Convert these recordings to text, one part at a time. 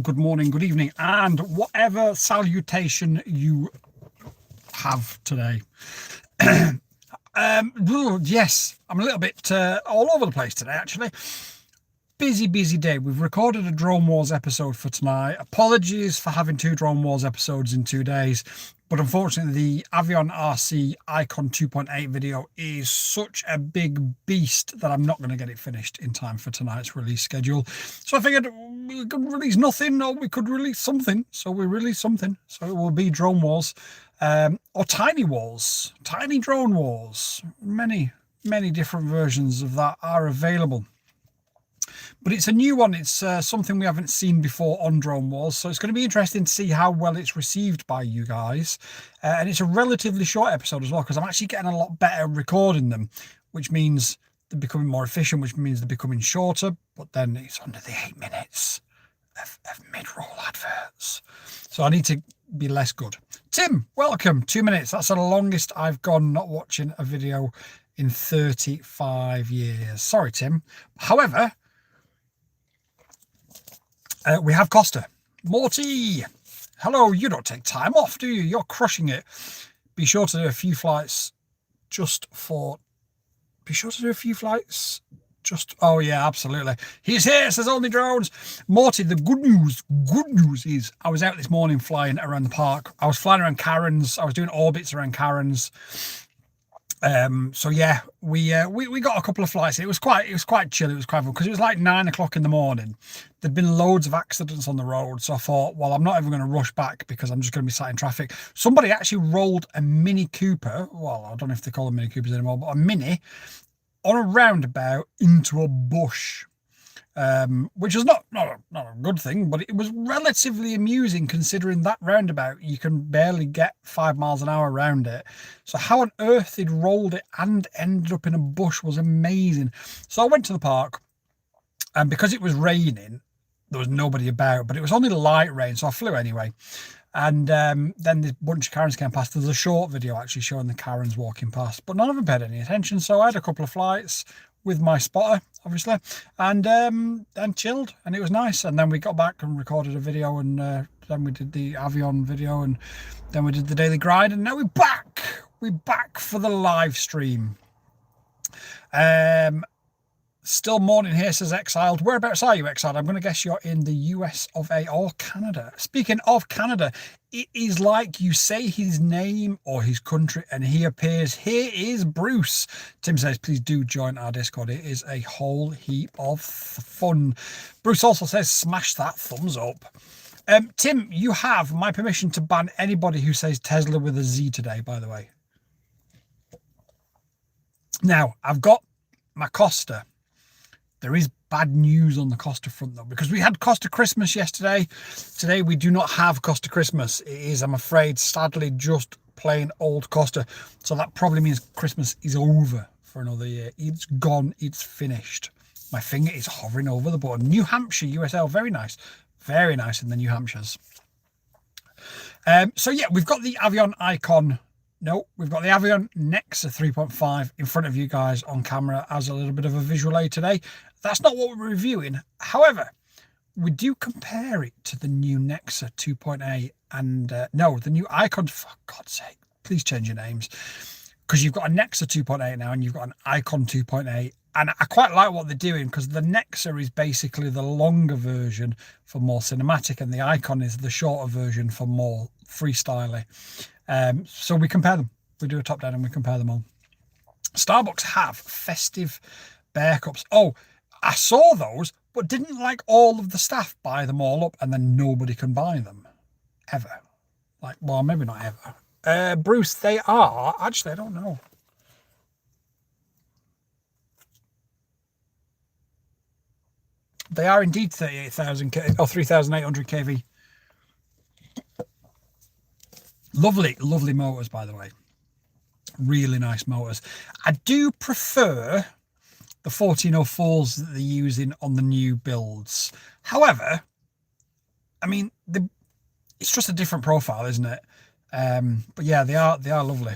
good morning, good evening, and whatever salutation you have today. Yes, I'm a little bit all over the place today, actually. Busy day. We've recorded a Drone Wars episode for tonight. Apologies for having two Drone Wars episodes in 2 days, but unfortunately the Avion RC Icon 2.8 video is such a big beast that I'm not going to get it finished in time for tonight's release schedule. So I figured we could release nothing or we could release something. So we released something. So it will be Drone Wars or Tiny Wars, Tiny Drone Wars. Many different versions of that are available. But it's a new one. It's something we haven't seen before on Drone Wars. So it's going to be interesting to see how well it's received by you guys. And it's a relatively short episode as well, because I'm actually getting a lot better recording them, which means they're becoming more efficient, which means they're becoming shorter. But then it's under the 8 minutes of mid-roll adverts. So I need to be less good. Tim, welcome. 2 minutes. That's the longest I've gone not watching a video in 35 years. Sorry, Tim. However, we have Costa. Morty, hello. You don't take time off, do you? You're crushing it. Be sure to do a few flights oh yeah, absolutely. He's here, says Only Drones. Morty, the good news is I was out this morning flying around the park. I was flying around Cairns. I was doing orbits around Cairns. So yeah, we got a couple of flights. It was quite chill. It was quite fun because it was like 9 o'clock in the morning. There'd been loads of accidents on the road, so I thought, well, I'm not even going to rush back because I'm just going to be sat in traffic. Somebody actually rolled a Mini Cooper. Well, I don't know if they call them Mini Coopers anymore, but a Mini on a roundabout into a bush. Which was not a good thing, but it was relatively amusing considering that roundabout you can barely get 5 miles an hour around it. So how on earth they'd rolled it and ended up in a bush was amazing. So I went to the park, and because it was raining, there was nobody about, but it was only light rain, so I flew anyway. And then this bunch of Karens came past. There's a short video actually showing the Karens walking past, but none of them paid any attention. So I had a couple of flights with my spotter, obviously, and chilled, and it was nice. And then we got back and recorded a video, and then we did the Avion video, and then we did the daily grind, and now we're back for the live stream. Still morning here, says Exiled. Whereabouts are you, Exiled? I'm going to guess you're in the US of A or Canada. Speaking of Canada, it is like you say his name or his country and he appears. Here is Bruce. Tim says, please do join our Discord. It is a whole heap of fun. Bruce also says, smash that thumbs up. Tim, you have my permission to ban anybody who says Tesla with a Z today, by the way. Now, I've got my Costa. There is bad news on the Costa front, though, because we had Costa Christmas yesterday. Today, we do not have Costa Christmas. It is, I'm afraid, sadly, just plain old Costa. So that probably means Christmas is over for another year. It's gone. It's finished. My finger is hovering over the button. New Hampshire, USL. Very nice. Very nice in the New Hampshires. So, yeah, we've got the Avion Icon. No, we've got the Avion Nexa 3.5 in front of you guys on camera as a little bit of a visual aid today. That's not what we're reviewing. However, we do compare it to the new Nexa 2.8 and no, the new Icon. For God's sake, please change your names, because you've got a Nexa 2.8 now and you've got an Icon 2.8. And I quite like what they're doing, because the Nexa is basically the longer version for more cinematic, and the Icon is the shorter version for more freestyling. So we compare them. We do a top down and we compare them all. Starbucks have festive bear cups. Oh, I saw those, but didn't like all of the staff buy them all up, and then nobody can buy them ever. Like, well, maybe not ever. Bruce, they are actually, I don't know. They are indeed 38,000 or 3,800 kV. Lovely motors, by the way. Really nice motors. I do prefer the 1404s that they're using on the new builds. However, I mean, it's just a different profile, isn't it? But yeah, they are lovely.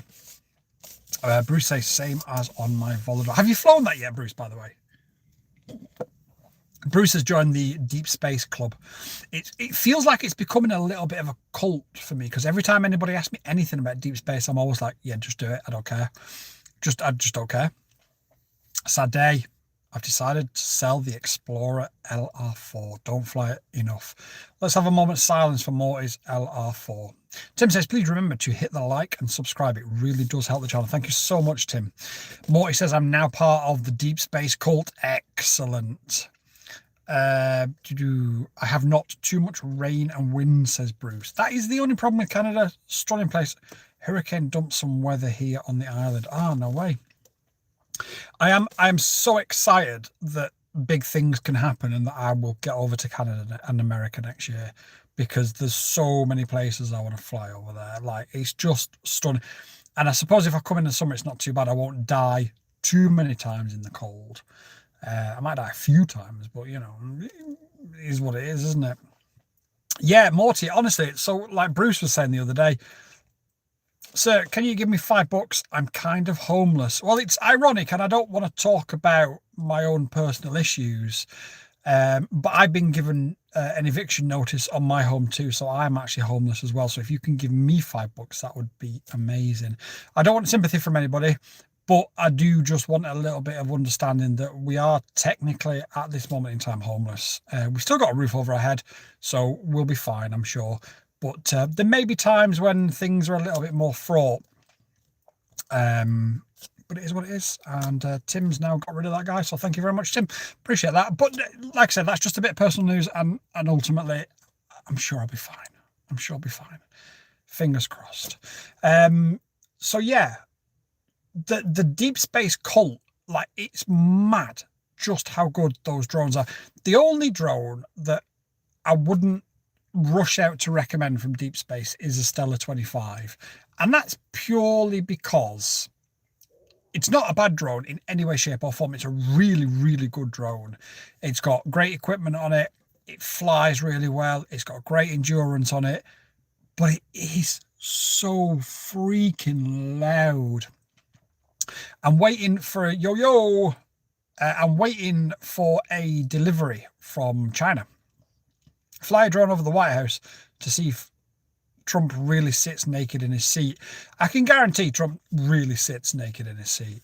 Bruce says same as on my Volodor. Have you flown that yet, Bruce, by the way? Bruce has joined the Deep Space Club. It feels like it's becoming a little bit of a cult for me, because every time anybody asks me anything about deep space, I'm always like, yeah, just do it. I don't care. I just don't care. Sad day. I've decided to sell the Explorer LR4. Don't fly it enough. Let's have a moment's silence for Morty's LR4. Tim says, please remember to hit the like and subscribe. It really does help the channel. Thank you so much, Tim. Morty says, I'm now part of the Deep Space Cult. Excellent. I have not too much rain and wind, says Bruce. That is the only problem with Canada. Stunning place. Hurricane dumped some weather here on the island. Ah, no way. I am so excited that big things can happen and that I will get over to Canada and America next year, because there's so many places I want to fly over there. Like, it's just stunning. And I suppose if I come in the summer, it's not too bad. I won't die too many times in the cold. I might die a few times, but you know, it is what it is, isn't it? Yeah, Morty, honestly, so like Bruce was saying the other day, sir, can you give me $5? I'm kind of homeless. Well, it's ironic, and I don't want to talk about my own personal issues, but I've been given an eviction notice on my home too, so I'm actually homeless as well. So if you can give me $5, that would be amazing. I don't want sympathy from anybody, but I do just want a little bit of understanding that we are technically at this moment in time homeless. We've still got a roof over our head, so we'll be fine, I'm sure. But there may be times when things are a little bit more fraught. But it is what it is. And Tim's now got rid of that guy. So thank you very much, Tim. Appreciate that. But like I said, that's just a bit of personal news. And ultimately, I'm sure I'll be fine. I'm sure I'll be fine. Fingers crossed. So yeah, the deep space cult, like, it's mad just how good those drones are. The only drone that I wouldn't rush out to recommend from deep space is a Stellar 25, and that's purely because it's not a bad drone in any way, shape or form. It's a really, really good drone. It's got great equipment on it. It flies really well. It's got great endurance on it, but it is so freaking loud. I'm waiting for I'm waiting for a delivery from China. Fly a drone over the White House to see if Trump really sits naked in his seat. I can guarantee Trump really sits naked in his seat.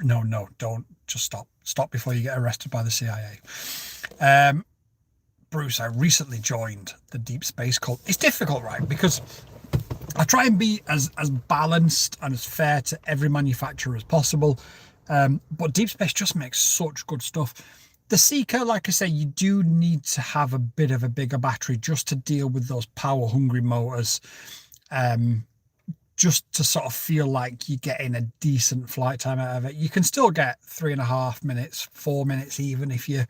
No, don't. Just stop. Stop before you get arrested by the CIA. Bruce, I recently joined the Deep Space Cult. It's difficult, right? Because I try and be as balanced and as fair to every manufacturer as possible. But Deep Space just makes such good stuff. The Seeker, like I say, you do need to have a bit of a bigger battery just to deal with those power-hungry motors, just to sort of feel like you're getting a decent flight time out of it. You can still get 3.5 minutes, 4 minutes even, if you're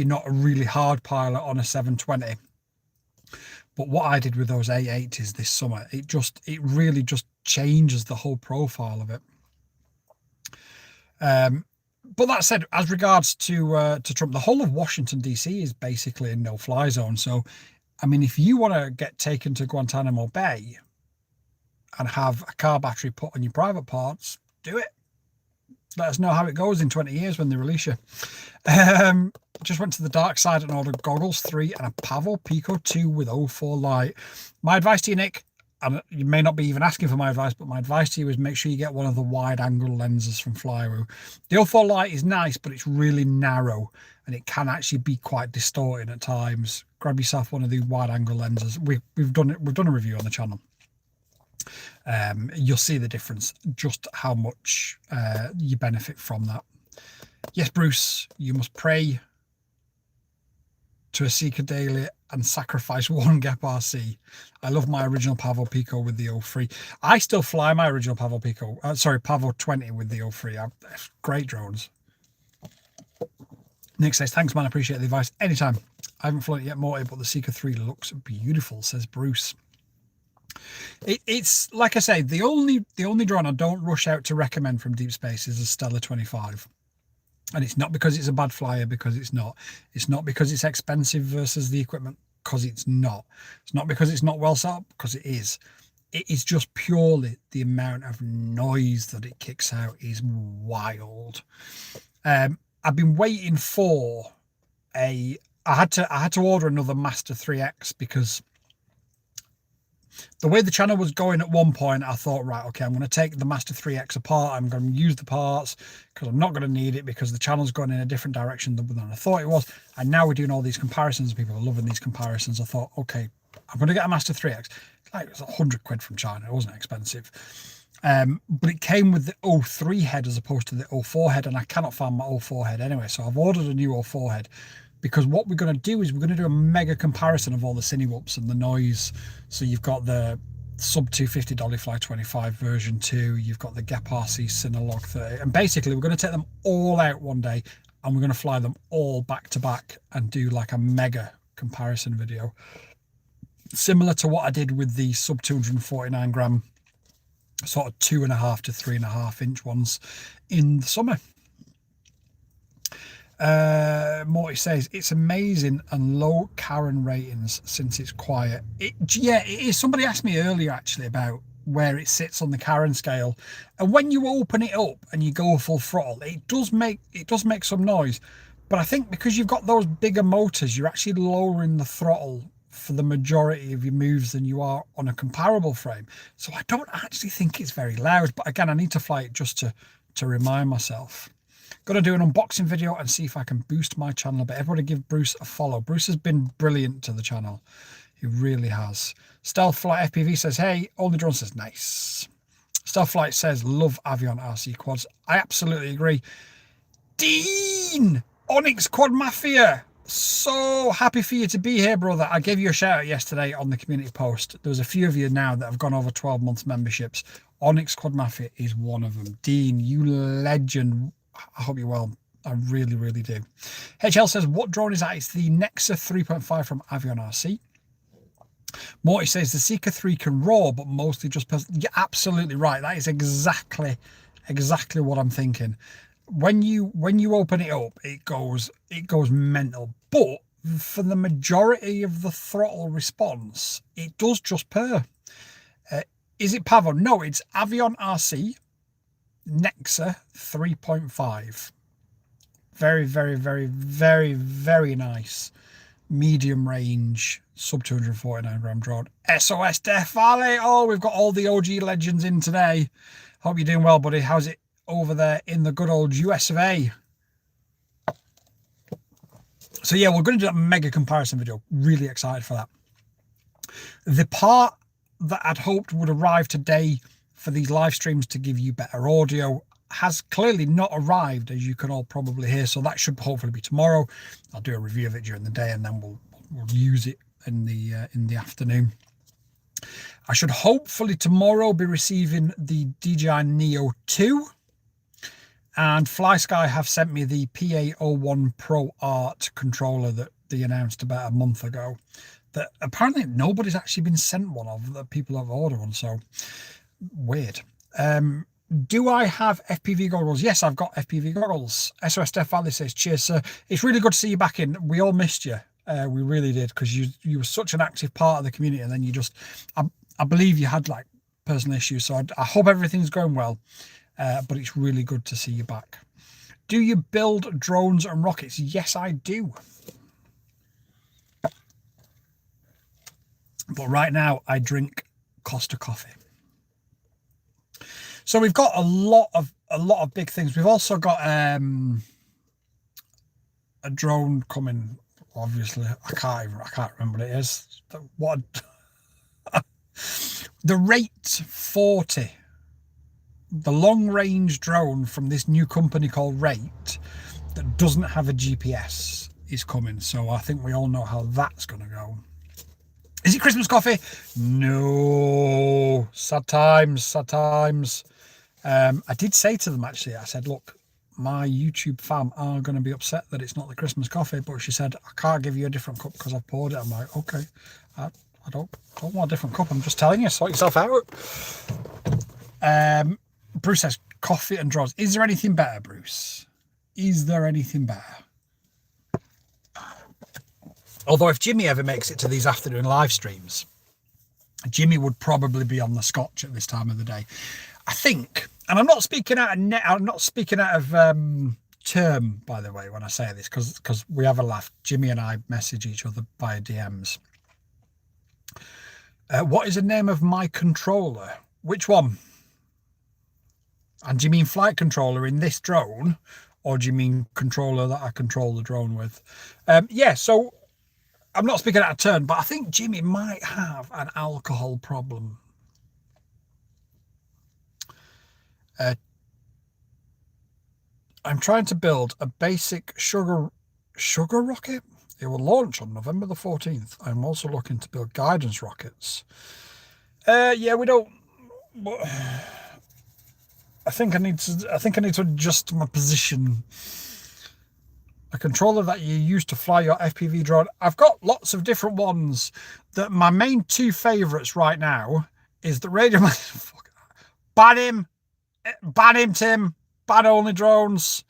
not a really hard pilot on a 720. But what I did with those A80s this summer, it really just changes the whole profile of it. But that said, as regards to Trump, the whole of Washington, D.C. is basically a no-fly zone. So, I mean, if you want to get taken to Guantanamo Bay and have a car battery put on your private parts, do it. Let us know how it goes in 20 years when they release you. Just went to the dark side and ordered goggles 3 and a Pavo Pico 2 with 04 light. My advice to you, Nick, and you may not be even asking for my advice, but my advice to you is make sure you get one of the wide angle lenses from Flywoo. The 04 light is nice, but it's really narrow and it can actually be quite distorting at times. Grab yourself one of the wide angle lenses. We've done a review on the channel. You'll see the difference, just how much you benefit from that. Yes, Bruce, you must pray to a Seeker daily and sacrifice one Gap RC. I love my original Pavo Pico with the 03. I still fly my original Pavo Pico, Pavo 20 with the 03. Great drones. Nick says, thanks, man. I appreciate the advice. Anytime. I haven't flown it yet, Morty, but the Seeker 3 looks beautiful, says Bruce. It's like I say, the only drone I don't rush out to recommend from deep space is a Stellar 25. And it's not because it's a bad flyer, because it's not. It's not because it's expensive versus the equipment, because it's not. It's not because it's not well set up, because it is. it is just purely the amount of noise that it kicks out is wild. I've been waiting for I had to order another Master 3X because the way the channel was going at one point, I thought, right, okay, I'm going to take the Master 3X apart. I'm going to use the parts because I'm not going to need it because the channel's going in a different direction than I thought it was. And now we're doing all these comparisons. People are loving these comparisons. I thought, okay, I'm going to get a Master 3X. Like, it was 100 quid from China. It wasn't expensive. But it came with the 03 head as opposed to the 04 head, and I cannot find my 04 head anyway. So I've ordered a new 04 head. Because what we're going to do is we're going to do a mega comparison of all the Cinewhoops and the noise. So you've got the sub 250 Dollyfly 25 version 2, you've got the Gep RC Cinelogue 30, and basically we're going to take them all out one day and we're going to fly them all back to back and do like a mega comparison video. Similar to what I did with the sub 249 gram sort of 2.5 to 3.5 inch ones in the summer. Morty says it's amazing and low Karen ratings since it's quiet. Yeah, it is. Somebody asked me earlier actually about where it sits on the Karen scale, and when you open it up and you go full throttle, it does make some noise. But I think because you've got those bigger motors, you're actually lowering the throttle for the majority of your moves than you are on a comparable frame. So I don't actually think it's very loud. But again, I need to fly it just to remind myself. Got to do an unboxing video and see if I can boost my channel a bit. Everybody give Bruce a follow. Bruce has been brilliant to the channel. He really has. Stealth Flight FPV says, hey. Only Drone says, nice. Stealth Flight says, love Avion RC quads. I absolutely agree. Dean! Onyx Quad Mafia. So happy for you to be here, brother. I gave you a shout out yesterday on the community post. There was a few of you now that have gone over 12 months memberships. Onyx Quad Mafia is one of them. Dean, you legend. I hope you're well. I really, really do. HL says, what drone is that? It's the Nexa 3.5 from Avion RC. Morty says, the Seeker 3 can roar, but mostly just... You're absolutely right. That is exactly what I'm thinking. When you open it up, it goes mental. But for the majority of the throttle response, it does just purr. Is it Pavo? No, it's Avion RC Nexa 3.5. Very, very, very, very, very nice. Medium range, sub 249 gram drone. SOS Death Valley. Oh, we've got all the OG legends in today. Hope you're doing well, buddy. How's it over there in the good old US of A? So yeah, we're going to do a mega comparison video. Really excited for that. The part that I'd hoped would arrive today for these live streams to give you better audio has clearly not arrived, as you can all probably hear. So that should hopefully be tomorrow. I'll do a review of it during the day and then we'll use it in the afternoon. I should hopefully tomorrow be receiving the DJI Neo 2. And FlySky have sent me the PA01 Pro Art controller that they announced about a month ago. That apparently nobody's actually been sent one of, that people have ordered one. So weird. Do I have FPV goggles? Yes, I've got FPV goggles. SOS Death Valley says, cheers, sir. It's really good to see you back in. We all missed you. We really did, because you were such an active part of the community, and then you just, I believe you had like personal issues. So I hope everything's going well. But it's really good to see you back. Do you build drones and rockets? Yes, I do. But right now I drink Costa coffee. So we've got a lot of big things. We've also got a drone coming. Obviously, I can't remember what it is. What the Rate 40, the long range drone from this new company called Rate that doesn't have a GPS is coming. So I think we all know how that's going to go. Is it Christmas coffee? No. Sad times, sad times. I did say to them, actually, I said, look, my YouTube fam are going to be upset that it's not the Christmas coffee, but she said, I can't give you a different cup because I've poured it. I'm like, okay, I don't want a different cup. I'm just telling you, sort yourself out. Bruce says, coffee and drones. Is there anything better, Bruce? Is there anything better? Although if Jimmy ever makes it to these afternoon live streams, Jimmy would probably be on the scotch at this time of the day, I think. And I'm not speaking out of I'm not speaking out of term, by the way, when I say this, because we have a laugh. Jimmy and I message each other via DMs. What is the name of my controller? Which one? And do you mean flight controller in this drone, or do you mean controller that I control the drone with? Yeah, so I'm not speaking out of turn, but I think Jimmy might have an alcohol problem. I'm trying to build a basic sugar rocket. It will launch on November the 14th. I'm also looking to build guidance rockets. Yeah, we don't. I think I need to adjust my position. A controller that you use to fly your FPV drone. I've got lots of different ones. That my main two favourites right now is the Radio Master. Ban him, Tim. Ban only drones.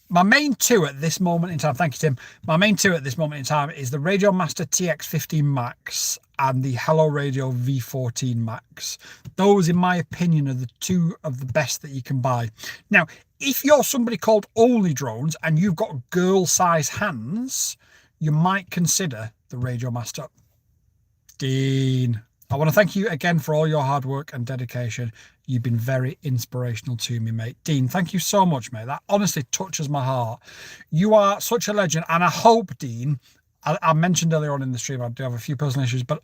My main two at this moment in time, thank you, Tim. My main two at this moment in time is the Radio Master TX15 Max and the Hello Radio V14 Max. Those, in my opinion, are the two of the best that you can buy. Now, if you're somebody called Only Drones and you've got girl-size hands, you might consider the Radio Master. Dean, I want to thank you again for all your hard work and dedication. You've been very inspirational to me, mate. Dean, thank you so much, mate. That honestly touches my heart. You are such a legend. And I hope, Dean, I mentioned earlier on in the stream, I do have a few personal issues, but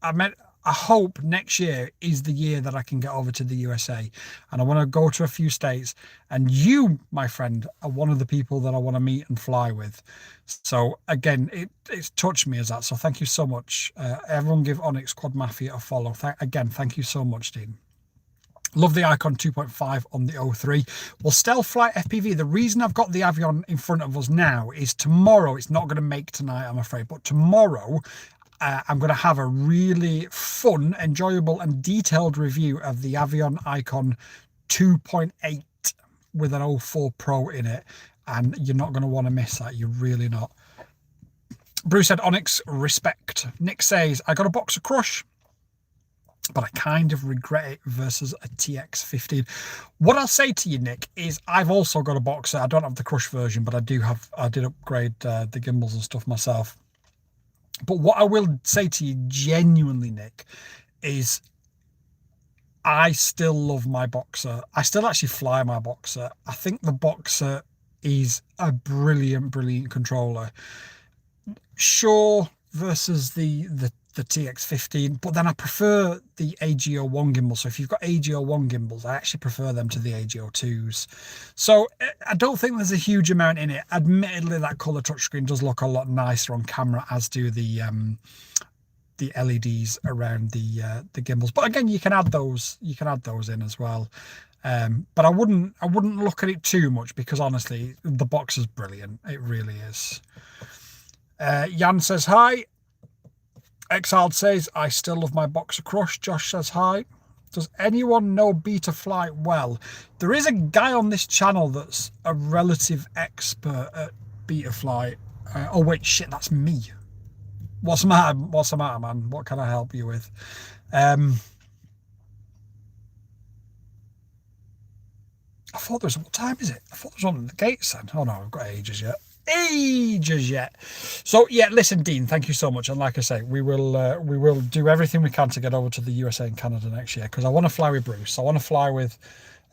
I hope next year is the year that I can get over to the USA. And I want to go to a few states. And you, my friend, are one of the people that I want to meet and fly with. So again, it's touched me as that. So thank you so much. Everyone give Onyx Quad Mafia a follow. Again, thank you so much, Dean. Love the Icon 2.5 on the 03. Well, Stealth Flight FPV, the reason I've got the Avion in front of us now is tomorrow, it's not going to make tonight, I'm afraid, but tomorrow I'm going to have a really fun, enjoyable and detailed review of the Avion Icon 2.8 with an 04 Pro in it. And you're not going to want to miss that. You're really not. Bruce said, Onyx, respect. Nick says, I got a box of Crush, but I kind of regret it versus a TX15. What I'll say to you, Nick, is I've also got a boxer. I don't have the Crush version, but I did upgrade the gimbals and stuff myself. But what I will say to you genuinely, Nick, is I still love my boxer. I still actually fly my boxer. I think the boxer is a brilliant, brilliant controller. Sure, versus the TX15, but then I prefer the AGO1 gimbal. So if you've got AGO1 gimbals, I actually prefer them to the AGO2s. So I don't think there's a huge amount in it. Admittedly, that color touchscreen does look a lot nicer on camera, as do the LEDs around the gimbals. But again, you can add those in as well. But I wouldn't look at it too much, because honestly, the box is brilliant. It really is. Jan says hi. Exiled says, I still love my boxer Crush. Josh says hi. Does anyone know Beta Flight well? There is a guy on this channel that's a relative expert at Beta Flight. Oh wait, shit, that's me. What's the matter, man? What can I help you with? I thought there was, what time is it? I thought there was on the gates then. Oh no, I've got ages yet. So yeah, listen, Dean, thank you so much. And like I say, we will do everything we can to get over to the USA and Canada next year, because I want to fly with Bruce. I want to fly with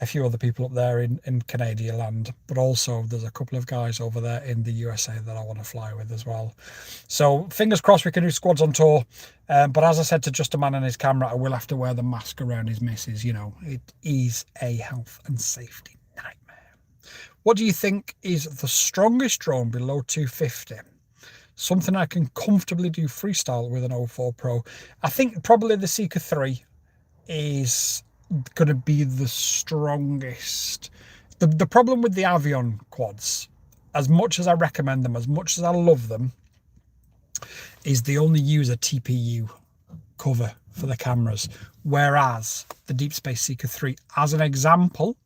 a few other people up there in Canadian land, but also there's a couple of guys over there in the USA that I want to fly with as well. So fingers crossed we can do squads on tour. But as I said to Just a Man and his camera, I will have to wear the mask around his missus. You know, it is a health and safety nightmare. What do you think is the strongest drone below 250? Something I can comfortably do freestyle with an 04 Pro. I think probably the Seeker 3 is going to be the strongest. The problem with the Avion quads, as much as I recommend them, as much as I love them, is they only use a TPU cover for the cameras, whereas the Deep Space Seeker 3, as an example,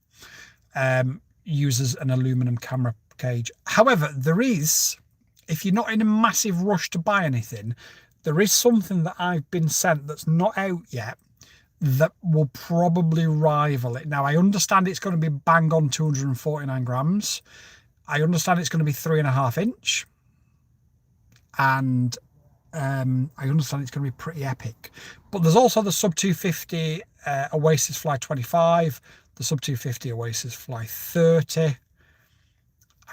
uses an aluminum camera cage. However, there is, if you're not in a massive rush to buy anything, there is something that I've been sent that's not out yet that will probably rival it. Now, I understand it's going to be bang on 249 grams. I understand it's going to be 3.5 inch. And I understand it's going to be pretty epic. But there's also the sub 250 Oasis Fly 25, the sub 250 Oasis Fly 30.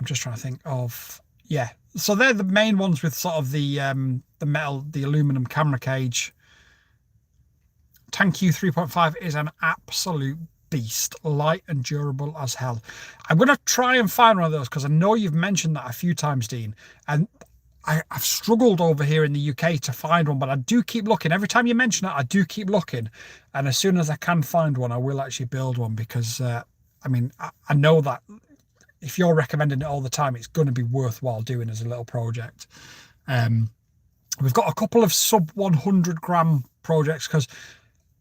I'm just trying to think of, yeah. So they're the main ones with sort of the metal, the aluminum camera cage. Tank U 3.5 is an absolute beast, light and durable as hell. I'm going to try and find one of those because I know you've mentioned that a few times, Dean, and I've struggled over here in the UK to find one, but I do keep looking. Every time you mention it, I do keep looking, and as soon as I can find one, I will actually build one because I mean, I know that if you're recommending it all the time, it's going to be worthwhile doing as a little project. We've got a couple of sub 100 gram projects because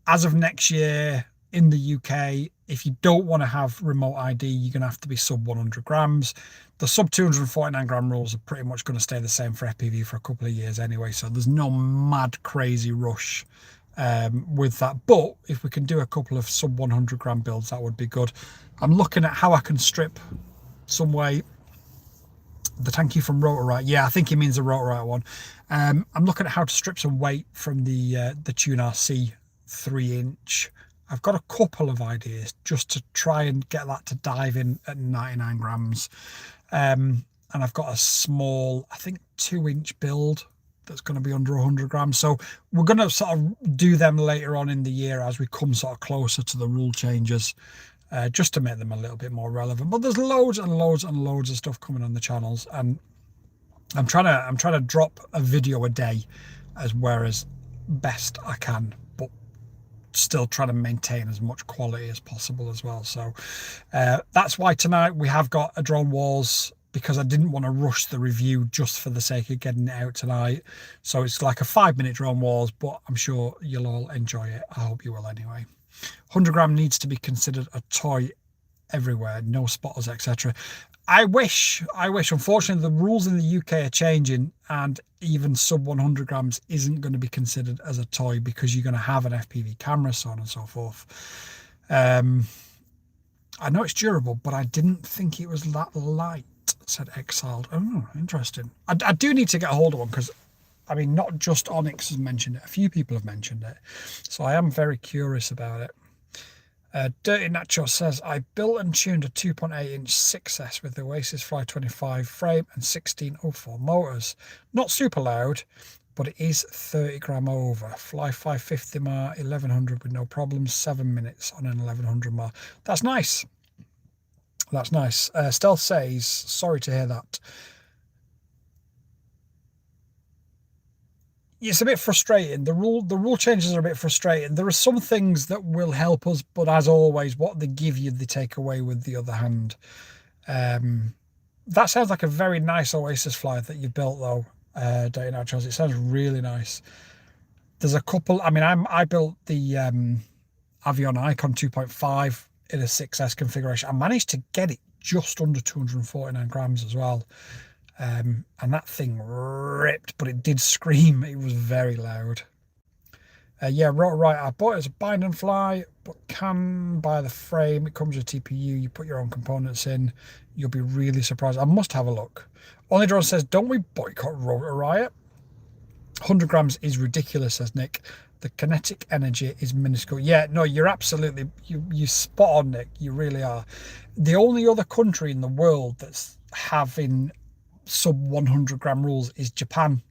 as of next year in the UK, if you don't want to have remote ID, you're going to have to be sub 100 grams. The sub 249 gram rules are pretty much going to stay the same for FPV for a couple of years anyway, so there's no mad crazy rush with that. But if we can do a couple of sub 100 gram builds, that would be good. I'm looking at how I can strip some weight. The Thank You from Rotorite, yeah, I think he means the Rotorite one. I'm looking at how to strip some weight from the Tune RC 3-inch. I've got a couple of ideas just to try and get that to dive in at 99 grams. And I've got a small, I think 2-inch build that's going to be under 100 grams. So we're going to sort of do them later on in the year as we come sort of closer to the rule changes, just to make them a little bit more relevant. But there's loads and loads and loads of stuff coming on the channels, and I'm trying to drop a video a day as best I can, but still trying to maintain as much quality as possible as well. So that's why tonight we have got a Drone Wars, because I didn't want to rush the review just for the sake of getting it out tonight. So it's like a 5-minute Drone Wars, but I'm sure you'll all enjoy it. I hope you will anyway. 100 gram needs to be considered a toy everywhere, no spotters, etc. I wish. Unfortunately, the rules in the UK are changing, and even sub 100 grams isn't going to be considered as a toy because you're going to have an FPV camera, so on and so forth. I know it's durable, but I didn't think it was that light, said Exiled. Oh, interesting. I do need to get a hold of one because, I mean, not just Onyx has mentioned it. A few people have mentioned it. So I am very curious about it. Dirty Nacho says, I built and tuned a 2.8-inch 6S with the Oasis Fly 25 frame and 1604 motors. Not super loud, but it is 30 gram over. Fly 550 mar, 1100 with no problems, 7 minutes on an 1100 mar. That's nice. That's nice. Stealth says, sorry to hear that. It's a bit frustrating. The rule changes are a bit frustrating. There are some things that will help us, but as always, what they give you, they take away with the other hand. That sounds like a very nice Oasis Fly that you built, though, Dirty Nachos. It sounds really nice. There's a couple. I mean, I built the Avion Icon 2.5 in a 6S configuration. I managed to get it just under 249 grams as well. And that thing ripped, but it did scream. It was very loud. Yeah, right. I bought it as a bind and fly, but can buy the frame. It comes with TPU. You put your own components in. You'll be really surprised. I must have a look. Only Drone says, don't we boycott Rotor Riot? 100 grams is ridiculous, says Nick. The kinetic energy is minuscule. Yeah, no, you're absolutely, you spot on, Nick. You really are. The only other country in the world that's having sub 100 gram rules is Japan.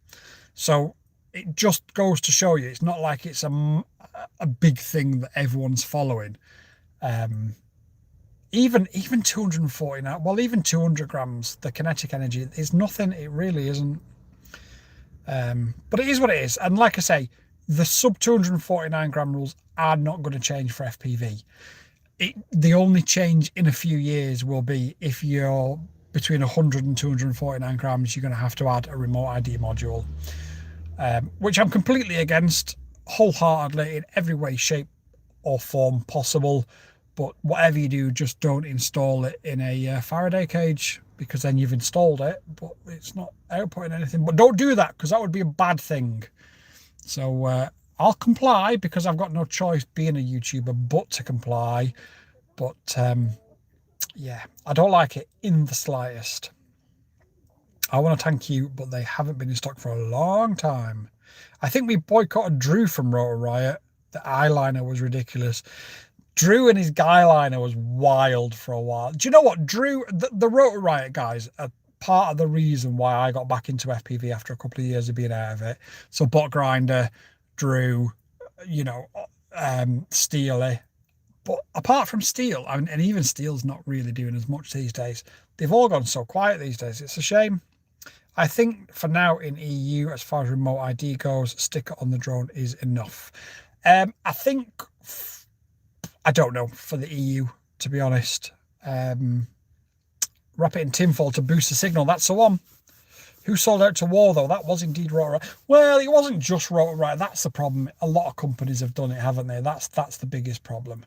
So it just goes to show you, it's not like it's a big thing that everyone's following. Even 249, well, even 200 grams, the kinetic energy is nothing. It really isn't. But it is what it is. And like I say, the sub 249 gram rules are not going to change for FPV. The only change in a few years will be if you're between 100 and 249 grams, you're going to have to add a remote ID module, which I'm completely against, wholeheartedly, in every way, shape or form possible. But whatever you do, just don't install it in a Faraday cage, because then you've installed it, but it's not outputting anything. But don't do that, because that would be a bad thing. So I'll comply because I've got no choice being a YouTuber but to comply. But yeah, I don't like it in the slightest. I want to thank you, but they haven't been in stock for a long time. I think we boycotted Drew from Rotor Riot. The eyeliner was ridiculous. Drew and his guy liner was wild for a while. Do you know what? Drew, the Rotor Riot guys are part of the reason why I got back into FPV after a couple of years of being out of it. So Bot Grinder, Drew, you know, Steely. But apart from Steel, I mean, and even Steel's not really doing as much these days. They've all gone so quiet these days. It's a shame. I think for now in EU, as far as remote ID goes, sticker on the drone is enough. I think, I don't know for the EU, to be honest. Wrap it in tinfoil to boost the signal. That's the one. Who sold out to war, though? That was indeed Rotor Riot. Well, it wasn't just Rotor Riot. That's the problem. A lot of companies have done it, haven't they? That's the biggest problem.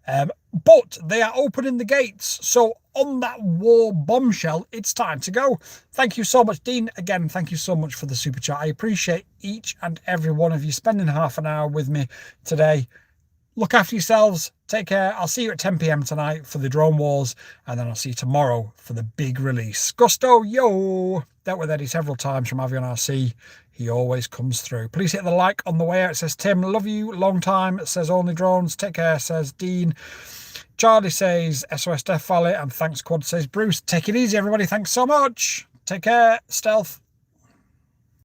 But they are opening the gates. So on that war bombshell, it's time to go. Thank you so much, Dean. Again, thank you so much for the super chat. I appreciate each and every one of you spending half an hour with me today. Look after yourselves. Take care. I'll see you at 10 p.m. tonight for the Drone Wars, and then I'll see you tomorrow for the big release. Gusto, yo! Dealt with Eddie several times from Avion RC. He always comes through. Please hit the like on the way out. It says Tim, love you, long time. It says Only Drones. Take care, says Dean. Charlie says SOS Death Valley, and thanks Quad, says Bruce. Take it easy, everybody. Thanks so much. Take care. Stealth.